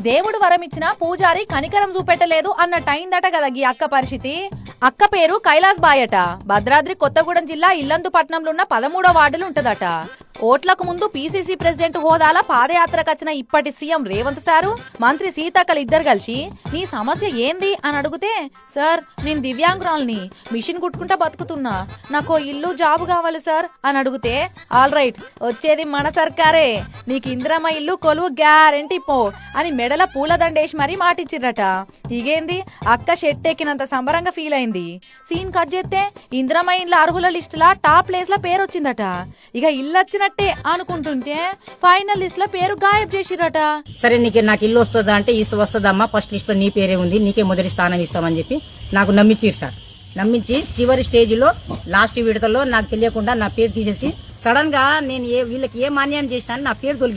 దేవుడు వరమిచ్చిన పూజారి కనికరం చూపెట్టలేదు అన్నట్టు అయిందట కదా ఈ అక్క పరిస్థితి. అక్క పేరు కైలాస్ బాయ్ అట. భద్రాద్రి కొత్తగూడెం జిల్లా ఇల్లందుపట్నంలో ఉన్న 13వ వార్డులు ఉంటదట. ఓట్లకు ముందు పీసీసీ ప్రెసిడెంట్ హోదాల పాదయాత్రకు వచ్చిన ఇప్పటి సీఎం రేవంత్ సారు మంత్రి సీతక్కలు ఇద్దరు కలిసి నీ సమస్య ఏంది అని అడిగితే, సార్ నేను దివ్యాంగురాల్ని, మిషన్ కుట్టుకుంటా బతుకుతున్నా, నాకు ఇల్లు జాబు కావాలి సార్ అని అడిగితే, ఆల్ రైట్ వచ్చేది మన సర్కారే, నీకు ఇందిరమ్మ ఇల్లు కొలువు గ్యారెంటీ పో అని మెడల పూలదండేసి మరీ మాటిచ్చిర్రట. ఇగేంది అక్క షెట్టెక్కినంత సంబరంగా ఫీల్ అయింది. సీన్ కట్ చేస్తే ఇందిరమ్మ ఇండ్ల అర్హుల లిస్టులా టాప్ ప్లేస్ ల పేరు వచ్చిందట. ఇక ఇల్లు వచ్చినట్టే అనుకుంటుంటే ఫైనల్ లిస్ట్ లో పేరు గాయబ్ చేసిరట. సరే నాకు ఇల్లు వస్తుందా అంటే వస్తుందమ్మా, ఫస్ట్ లిస్ట్ లో నీ పేరే ఉంది, నీకే మొదటి స్థానం ఇస్తామని చెప్పి నాకు నమ్మించారు సార్. నమ్మించి చివరి స్టేజ్ లో లాస్ట్ విడతలో నాకు తెలియకుండా నా పేరు తీసేసి సడన్ గా నేను వీళ్ళకి ఏ మాన్యాయం చేసినా నా పేరు తొలగి